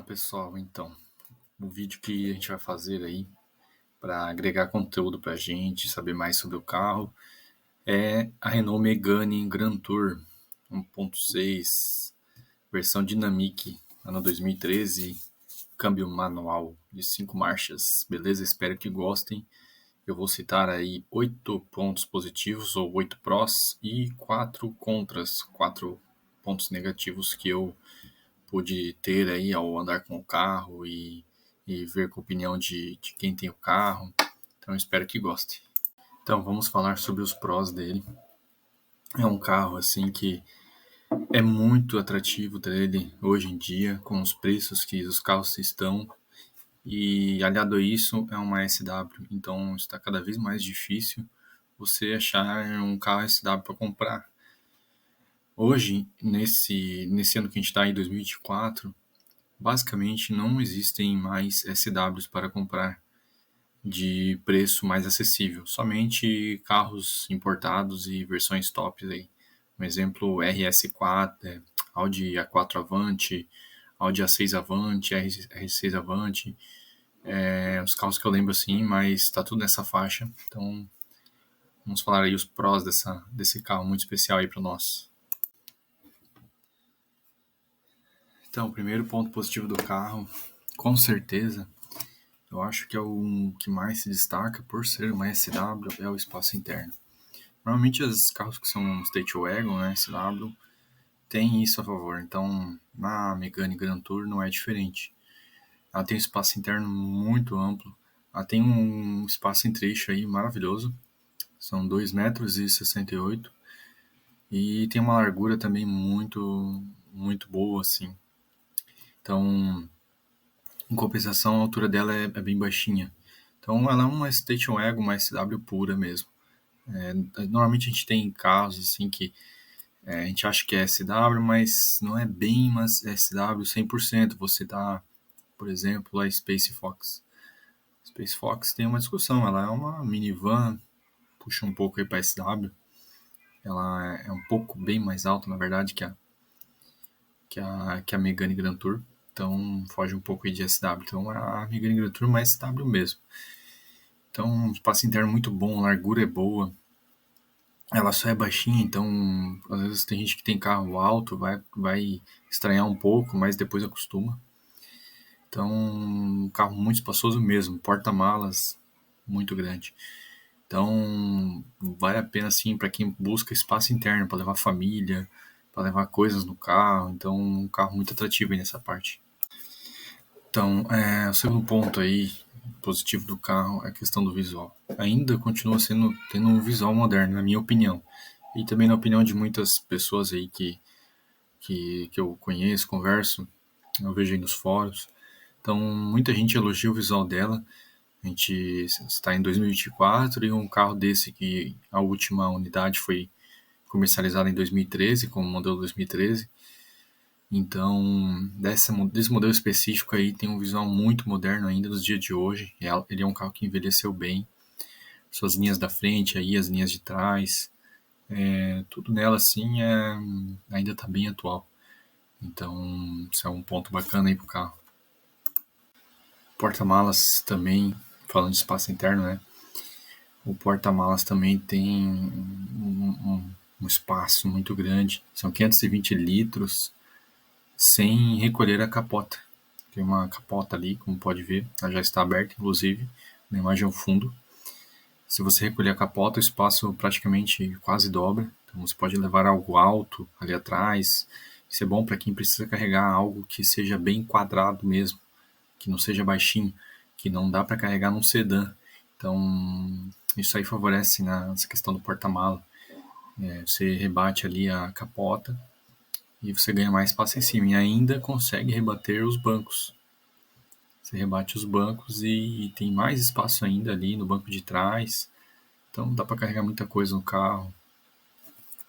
Pessoal, então, o vídeo que a gente vai fazer aí para agregar conteúdo para a gente, saber mais sobre o carro, é a Renault Megane Grand Tour 1.6, versão Dynamic, ano 2013, câmbio manual de 5 marchas, beleza? Espero que gostem. Eu vou citar aí 8 pontos positivos ou 8 prós e 4 contras, 4 pontos negativos que eu pude ter aí ao andar com o carro e ver com a opinião de quem tem o carro. Então espero que goste. Então vamos falar sobre os prós dele. É um carro assim que é muito atrativo dele hoje em dia, com os preços que os carros estão. E aliado a isso é uma SW, então está cada vez mais difícil você achar um carro SW para comprar. Hoje, nesse ano que a gente está em 2024, basicamente não existem mais SWs para comprar de preço mais acessível, somente carros importados e versões tops aí. Um exemplo, RS4, Audi A4 Avante, Audi A6 Avante, R6 Avante, os carros que eu lembro assim, mas está tudo nessa faixa. Então, vamos falar aí os prós desse carro muito especial aí para nós. Então, o primeiro ponto positivo do carro, com certeza, eu acho que é o que mais se destaca por ser uma SW é o espaço interno. Normalmente os carros que são State Wagon, né, SW, tem isso a favor. Então, na Megane Grand Tour não é diferente. Ela tem um espaço interno muito amplo. Ela tem um espaço entre eixo aí maravilhoso. São 2,68 metros e tem uma largura também muito boa, assim. Então, em compensação, a altura dela é bem baixinha. Então, ela é uma Station Wagon, uma SW pura mesmo. Normalmente a gente tem carros assim que a gente acha que é SW, mas não é bem uma SW 100%. Você dá, por exemplo, a Space Fox. Space Fox tem uma discussão, ela é uma minivan, puxa um pouco aí para SW. Ela é um pouco bem mais alta, na verdade, que a Megane Grand Tour. Então foge um pouco aí de SW. Então a Megane Grand Tour é uma SW mesmo. Então espaço interno muito bom, a largura é boa. Ela só é baixinha, então às vezes tem gente que tem carro alto, vai estranhar um pouco, mas depois acostuma. Então, um carro muito espaçoso mesmo, porta-malas muito grande. Então, vale a pena sim para quem busca espaço interno para levar família, para levar coisas no carro. Então, um carro muito atrativo aí nessa parte. Então, o segundo ponto aí positivo do carro é a questão do visual. Ainda continua tendo um visual moderno, na minha opinião. E também na opinião de muitas pessoas aí que eu conheço, converso, eu vejo aí nos fóruns. Então, muita gente elogia o visual dela. A gente está em 2024 e um carro desse que a última unidade foi comercializada em 2013, com o modelo 2013. Então, desse modelo específico aí tem um visual muito moderno ainda nos dias de hoje. Ele é um carro que envelheceu bem. Suas linhas da frente aí, as linhas de trás, tudo nela assim ainda está bem atual. Então, isso é um ponto bacana aí pro carro. Porta-malas também, falando de espaço interno, né? O porta-malas também tem um espaço muito grande. São 520 litros sem recolher a capota. Tem uma capota ali, como pode ver, ela já está aberta, inclusive, na imagem ao fundo. Se você recolher a capota, o espaço praticamente quase dobra. Então você pode levar algo alto ali atrás. Isso é bom para quem precisa carregar algo que seja bem quadrado mesmo, que não seja baixinho, que não dá para carregar num sedã. Então isso aí favorece nessa questão do porta-mala. Você rebate ali a capota e você ganha mais espaço em cima e ainda consegue rebater os bancos. Você rebate os bancos e tem mais espaço ainda ali no banco de trás. Então dá para carregar muita coisa no carro.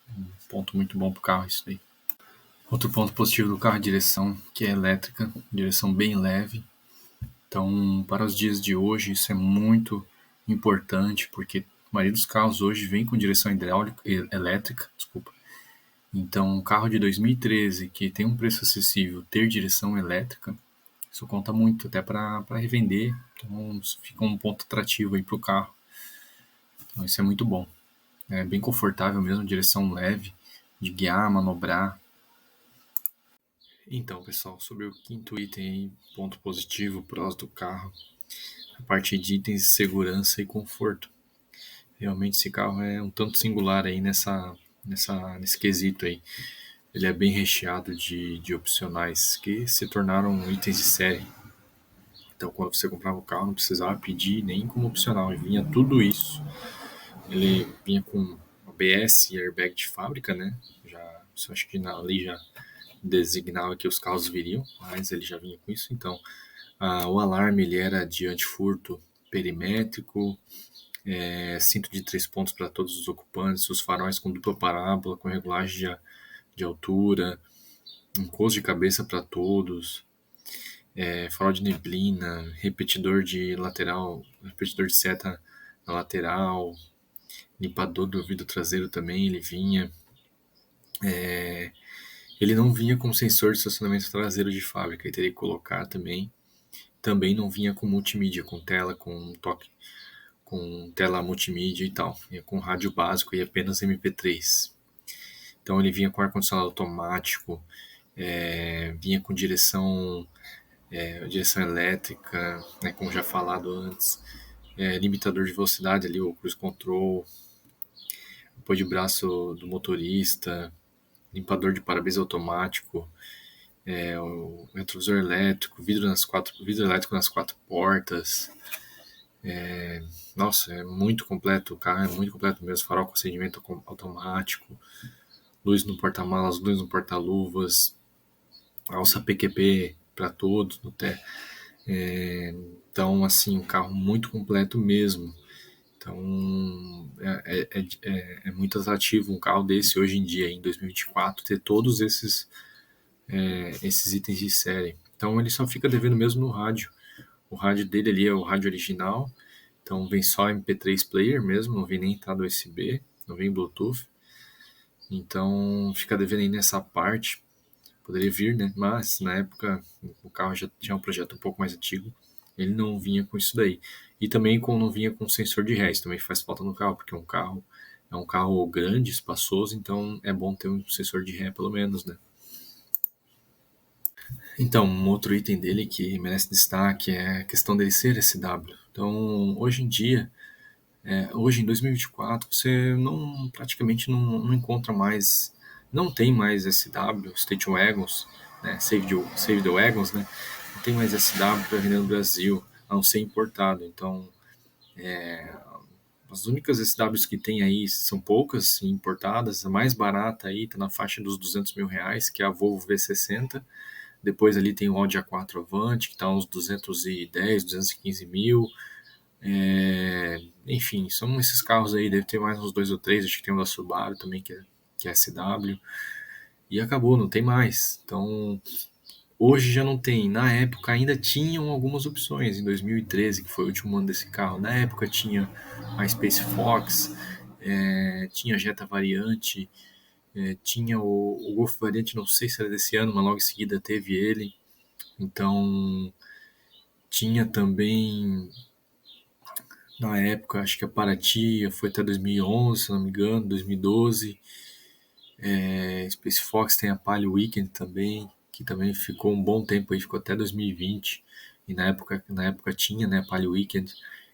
Um ponto muito bom pro carro isso aí. Outro ponto positivo do carro é a direção, que é elétrica, direção bem leve. Então, para os dias de hoje, isso é muito importante, porque a maioria dos carros hoje vem com direção elétrica, desculpa. Então, um carro de 2013 que tem um preço acessível ter direção elétrica, Isso conta muito até para revender, então fica um ponto atrativo aí para o carro. Então isso é muito bom. É bem confortável mesmo, direção leve, de guiar, manobrar. Então, pessoal, sobre o quinto item aí, ponto positivo, prós do carro, a parte de itens de segurança e conforto. Realmente esse carro é um tanto singular aí nesse quesito aí. Ele é bem recheado de opcionais que se tornaram itens de série. Então, quando você comprava o carro, não precisava pedir nem como opcional, e vinha tudo isso. Ele vinha com ABS e airbag de fábrica, né? Já, isso acho que na lei já designava que os carros viriam, mas ele já vinha com isso. Então, o alarme ele era de antifurto perimétrico, cinto de 3 pontos para todos os ocupantes, os faróis com dupla parábola, com regulagem de altura, encosto de cabeça para todos, farol de neblina, repetidor de lateral, repetidor de seta na lateral, limpador do vidro traseiro também ele vinha. Ele não vinha com sensor de estacionamento traseiro de fábrica, ele teria que colocar também. Também não vinha com multimídia, com tela, com toque, com tela multimídia e tal. Vinha com rádio básico e apenas MP3. Então ele vinha com ar-condicionado automático, vinha com direção elétrica, né, como já falado antes, limitador de velocidade ali, o cruise control, apoio de braço do motorista, limpador de para-brisa automático, o retrovisor elétrico, vidro elétrico nas 4 portas. Nossa, é muito completo, o carro é muito completo mesmo, farol com acendimento automático, luz no porta-malas, luz no porta-luvas, alça PQP para todos no teto. Então, assim, um carro muito completo mesmo. Então, é muito atrativo um carro desse hoje em dia, em 2024, ter todos esses itens de série. Então, ele só fica devendo mesmo no rádio. O rádio dele ali é o rádio original, então vem só MP3 player mesmo, não vem nem entrada USB, não vem Bluetooth. Então, fica devendo aí nessa parte. Poderia vir, né? Mas na época o carro já tinha um projeto um pouco mais antigo, ele não vinha com isso daí. E também não vinha com sensor de ré, isso também faz falta no carro, porque é um carro grande, espaçoso, então é bom ter um sensor de ré pelo menos, né? Então, um outro item dele que merece destaque é a questão dele ser SW. Então, hoje em dia, hoje em 2024, você praticamente não encontra mais, não tem mais SW, Station Wagons, né, Save the Wagons, né, não tem mais SW para vender no Brasil, a não ser importado. Então, as únicas SWs que tem aí são poucas importadas, a mais barata aí está na faixa dos R$ 200.000, que é a Volvo V60. Depois ali tem o Audi A4 Avant, que está uns 210, 215 mil. Enfim, são esses carros aí, deve ter mais uns 2 ou 3, acho que tem um da Subaru também, que é SW, e acabou, não tem mais. Então, hoje já não tem. Na época ainda tinham algumas opções, em 2013, que foi o último ano desse carro, na época tinha a Space Fox, tinha a Jetta Variante, tinha o Golf Variante, não sei se era desse ano, mas logo em seguida teve ele. Então, tinha também na época, acho que a Paraty foi até 2011, se não me engano, 2012. Space Fox tem a Palio Weekend também, que também ficou um bom tempo aí, ficou até 2020. E na época tinha, né, a Palio Weekend.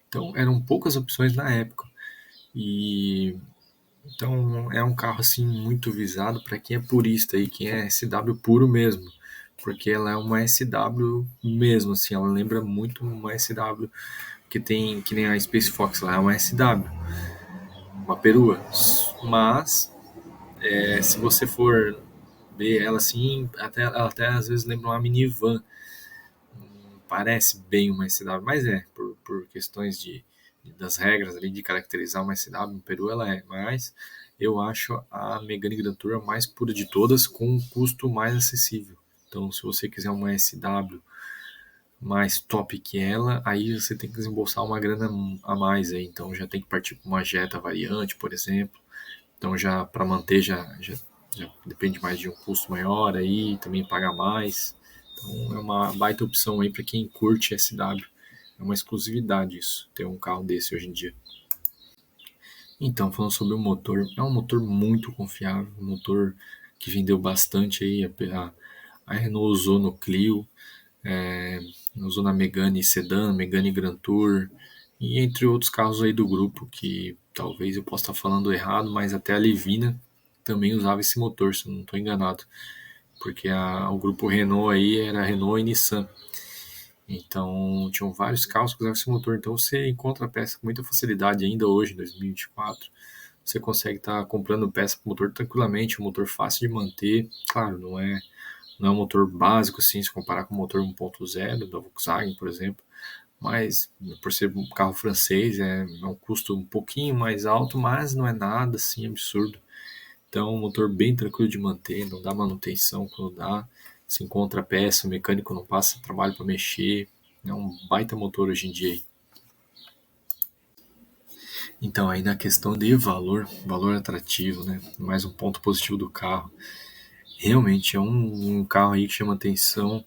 Então eram poucas opções na época. E então é um carro assim muito visado para quem é purista e quem é SW puro mesmo, porque ela é uma SW mesmo, assim, ela lembra muito uma SW que nem a Space Fox, lá é uma SW, uma perua. Mas se você for ver ela assim, ela até às vezes lembra uma minivan. Parece bem uma SW, mas por questões das regras ali de caracterizar uma SW, uma perua ela é. Mas eu acho a Megane Grand Tour a mais pura de todas, com um custo mais acessível. Então, se você quiser uma SW mais top que ela, aí você tem que desembolsar uma grana a mais aí, então já tem que partir para uma Jetta Variante, por exemplo. Então já para manter já depende mais de um custo maior aí, também pagar mais. Então é uma baita opção aí para quem curte SW. É uma exclusividade isso, ter um carro desse hoje em dia. Então, falando sobre o motor, é um motor muito confiável, um motor que vendeu bastante aí, a Renault usou no Clio, usou na Megane Sedan, Megane Grand Tour, e entre outros carros aí do grupo, que talvez eu possa estar falando errado, mas até a Livina também usava esse motor, se eu não estou enganado, porque o grupo Renault aí era Renault e Nissan. Então, tinham vários carros que usavam esse motor. Então, você encontra a peça com muita facilidade ainda hoje, em 2024. Você consegue estar comprando peça para o motor tranquilamente, um motor fácil de manter. Claro, não é um motor básico, assim, se comparar com o motor 1.0 da Volkswagen, por exemplo. Mas, por ser um carro francês, é um custo um pouquinho mais alto, mas não é nada, assim, absurdo. Então, um motor bem tranquilo de manter, não dá manutenção quando dá. Se encontra a peça, o mecânico não passa trabalho para mexer. É um baita motor hoje em dia. Então, aí na questão de valor atrativo, né? Mais um ponto positivo do carro. Realmente é um carro aí que chama atenção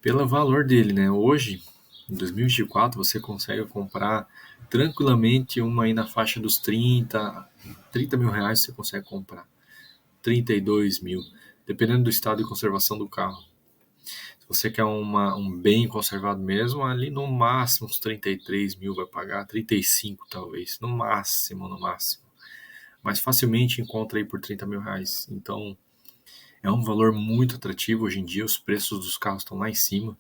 pelo valor dele, né? Hoje, em 2024, você consegue comprar tranquilamente uma aí na faixa dos 30 mil reais você consegue comprar. 32 mil, dependendo do estado de conservação do carro. Se você quer um bem conservado mesmo, ali no máximo uns 33 mil vai pagar, 35 talvez, no máximo, no máximo. Mas facilmente encontra aí por 30 mil reais. Então é um valor muito atrativo hoje em dia, os preços dos carros estão lá em cima.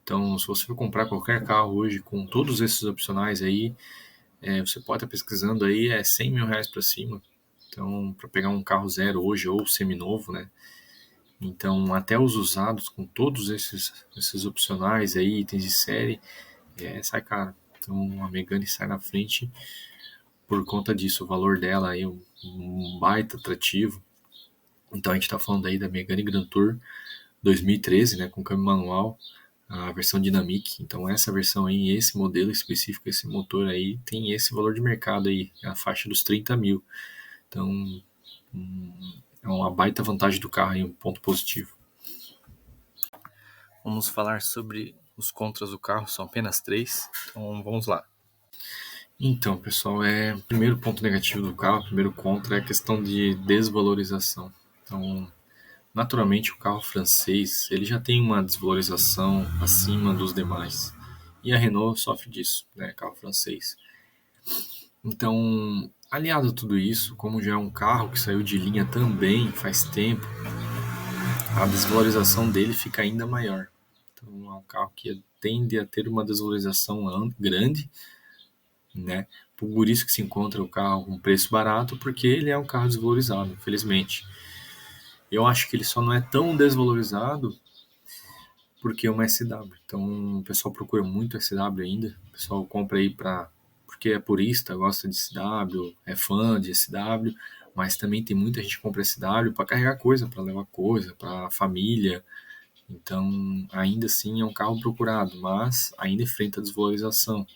Então, se você for comprar qualquer carro hoje com todos esses opcionais aí, você pode estar pesquisando aí, 100 mil reais para cima. Então, para pegar um carro zero hoje ou seminovo, né? Então, até os usados, com todos esses opcionais aí, itens de série, sai caro. Então, a Megane sai na frente por conta disso. O valor dela aí é um baita atrativo. Então, a gente está falando aí da Megane Grand Tour 2013, né, com câmbio manual, a versão Dynamic. Então, essa versão aí, esse modelo específico, esse motor aí, tem esse valor de mercado aí, a faixa dos 30 mil. Então, é uma baita vantagem do carro aí, um ponto positivo. Vamos falar sobre os contras do carro, são apenas 3, então vamos lá. Então, pessoal, o primeiro ponto negativo do carro, o primeiro contra é a questão de desvalorização. Então, naturalmente, o carro francês ele já tem uma desvalorização acima dos demais. E a Renault sofre disso, né, carro francês. Então, aliado a tudo isso, como já é um carro que saiu de linha também faz tempo, a desvalorização dele fica ainda maior. Então, é um carro que tende a ter uma desvalorização grande, né? Por isso que se encontra o carro com preço barato, porque ele é um carro desvalorizado, infelizmente. Eu acho que ele só não é tão desvalorizado porque é uma SW. Então, o pessoal procura muito SW ainda. O pessoal compra aí porque é purista, gosta de SW, é fã de SW, mas também tem muita gente que compra SW para carregar coisa, para levar coisa, para família. Então, ainda assim é um carro procurado, mas ainda enfrenta a desvalorização.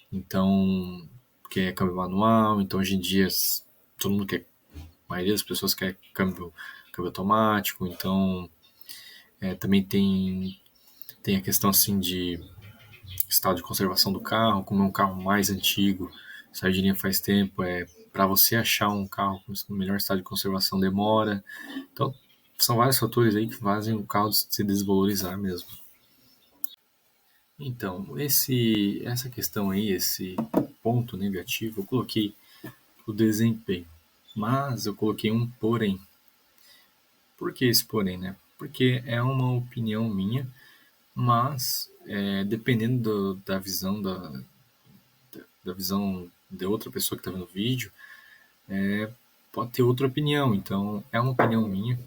Então, que é câmbio manual, então hoje em dia todo mundo quer, a maioria das pessoas quer câmbio automático, então também tem a questão assim de estado de conservação do carro, como é um carro mais antigo, saiu de linha faz tempo, para você achar um carro no melhor estado de conservação demora. Então, são vários fatores aí que fazem o carro se desvalorizar mesmo. Então, essa questão aí, esse ponto negativo, eu coloquei o desempenho, mas eu coloquei um porém. Por que esse porém, né? Porque é uma opinião minha, mas dependendo da visão da visão de outra pessoa que está vendo o vídeo, pode ter outra opinião. Então, é uma opinião minha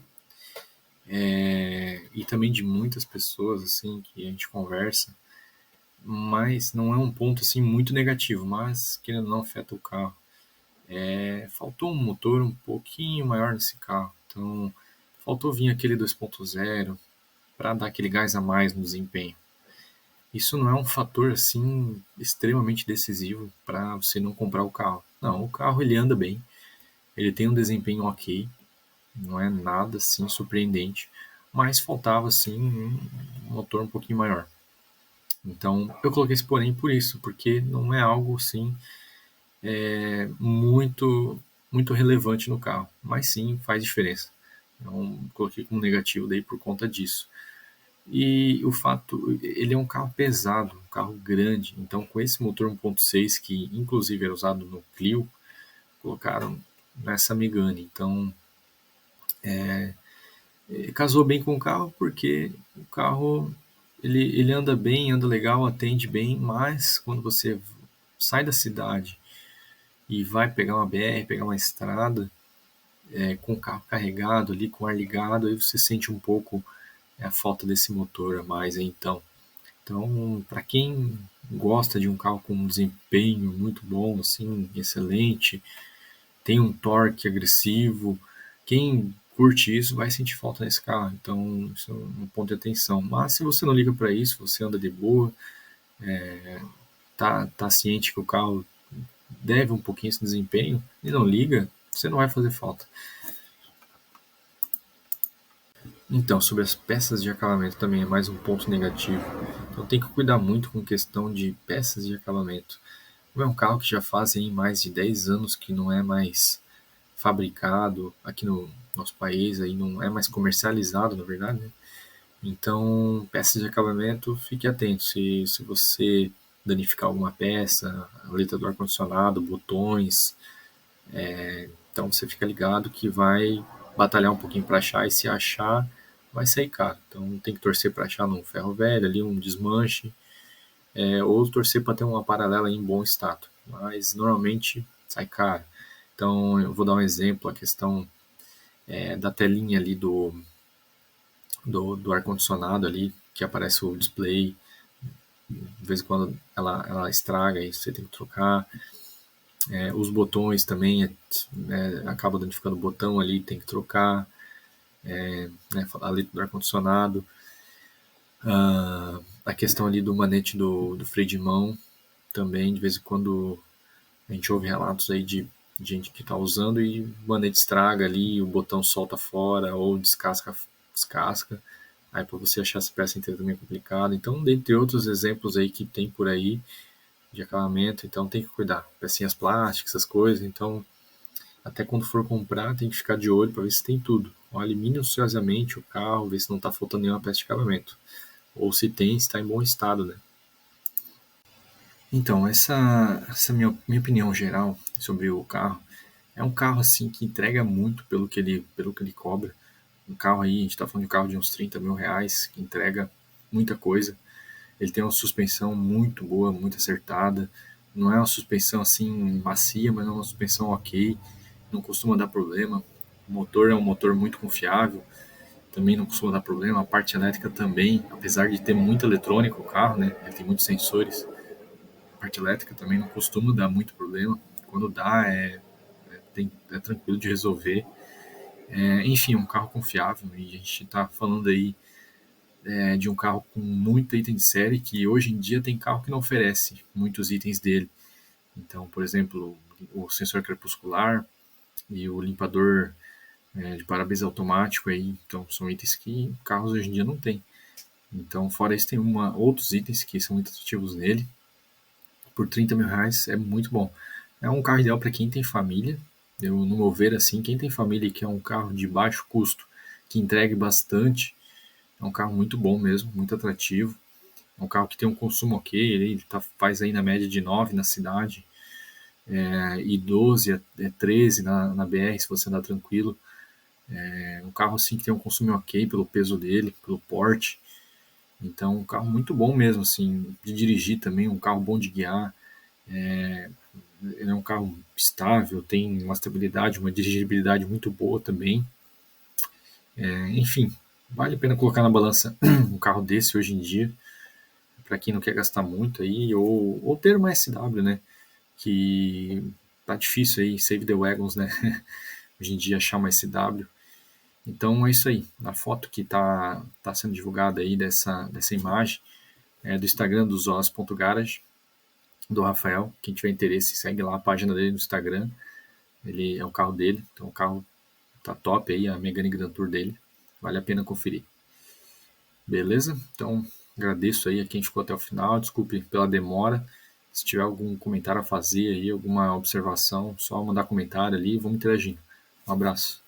e também de muitas pessoas assim que a gente conversa, mas não é um ponto assim muito negativo, mas que não afeta o carro. Faltou um motor um pouquinho maior nesse carro, então faltou vir aquele 2.0 para dar aquele gás a mais no desempenho. Isso não é um fator assim extremamente decisivo para você não comprar o carro. Não, o carro ele anda bem, ele tem um desempenho ok, não é nada assim surpreendente, mas faltava sim um motor um pouquinho maior. Então eu coloquei esse porém por isso, porque não é algo assim muito relevante no carro, mas sim faz diferença. Então coloquei como negativo daí por conta disso. E o fato, ele é um carro pesado, um carro grande, então com esse motor 1.6 que inclusive era usado no Clio, colocaram nessa Megane. Então casou bem com o carro porque o carro ele anda bem, anda legal, atende bem, mas quando você sai da cidade e vai pegar uma BR, pegar uma estrada, com o carro carregado ali, com o ar ligado, aí você sente um pouco a falta desse motor a mais. Então, para quem gosta de um carro com um desempenho muito bom, assim, excelente, tem um torque agressivo, quem curte isso vai sentir falta nesse carro. Então, isso é um ponto de atenção. Mas se você não liga para isso, você anda de boa, tá ciente que o carro deve um pouquinho esse desempenho e não liga, você não vai fazer falta. Então, sobre as peças de acabamento também é mais um ponto negativo. Então tem que cuidar muito com questão de peças de acabamento. Como é um carro que já faz aí mais de 10 anos que não é mais fabricado aqui no nosso país, aí não é mais comercializado, na verdade, né? Então, peças de acabamento, fique atento. Se você danificar alguma peça, a letra do ar-condicionado, botões, então você fica ligado que vai batalhar um pouquinho para achar, e se achar, vai sair caro. Então tem que torcer para achar num ferro velho ali, um desmanche, ou torcer para ter uma paralela em bom estado. Mas normalmente sai caro. Então eu vou dar um exemplo, a questão da telinha ali do ar-condicionado ali, que aparece o display, de vez em quando ela estraga e você tem que trocar. Os botões também acaba danificando o botão ali, tem que trocar. Né, a letra do ar-condicionado, a questão ali do manete do freio de mão também, de vez em quando a gente ouve relatos aí de gente que está usando e o manete estraga ali, o botão solta fora ou descasca. Aí para você achar essa peça inteira também é complicado. Então, dentre outros exemplos aí que tem por aí de acabamento, então tem que cuidar. Pecinhas plásticas, essas coisas. Então, até quando for comprar, tem que ficar de olho para ver se tem tudo. Olhe minuciosamente o carro, ver se não está faltando nenhuma peça de acabamento. Ou se tem, está em bom estado, né? Então, essa minha opinião geral sobre o carro é um carro assim que entrega muito pelo que ele cobra. Um carro aí, a gente está falando de um carro de uns 30 mil reais, que entrega muita coisa. Ele tem uma suspensão muito boa, muito acertada. Não é uma suspensão assim macia, mas é uma suspensão ok. Não costuma dar problema. O motor é um motor muito confiável, também não costuma dar problema. A parte elétrica também, apesar de ter muito eletrônico o carro, né? Ele tem muitos sensores. A parte elétrica também não costuma dar muito problema. Quando dá, é tranquilo de resolver. Enfim, é um carro confiável e a gente está falando aí de um carro com muito item de série que hoje em dia tem carro que não oferece muitos itens dele. Então, por exemplo, o sensor crepuscular e o limpador de para-brisa automático aí, então são itens que carros hoje em dia não tem. Então, fora isso, tem outros itens que são muito atrativos nele. Por 30 mil reais é muito bom. É um carro ideal para quem tem família. Eu, no meu ver, assim, quem tem família e quer um carro de baixo custo, que entregue bastante, é um carro muito bom mesmo, muito atrativo. É um carro que tem um consumo ok, ele faz aí na média de 9 na cidade, e 12 a 13 na BR, se você andar tranquilo. É um carro assim que tem um consumo ok pelo peso dele, pelo porte. Então, um carro muito bom mesmo, assim, de dirigir também, um carro bom de guiar. Ele é um carro estável, tem uma estabilidade, uma dirigibilidade muito boa também. Enfim, vale a pena colocar na balança um carro desse hoje em dia, para quem não quer gastar muito aí, ou ter uma SW, né? Que tá difícil aí, save the wagons, né? Hoje em dia achar uma SW. Então é isso aí. A foto que tá sendo divulgada aí dessa imagem é do Instagram do Zos.garage, do Rafael. Quem tiver interesse, segue lá a página dele no Instagram. Ele é o carro dele, então o carro tá top aí, a Megane Grand Tour dele. Vale a pena conferir. Beleza? Então, agradeço aí a quem ficou até o final, desculpe pela demora. Se tiver algum comentário a fazer aí, alguma observação, só mandar comentário ali e vamos interagindo. Um abraço.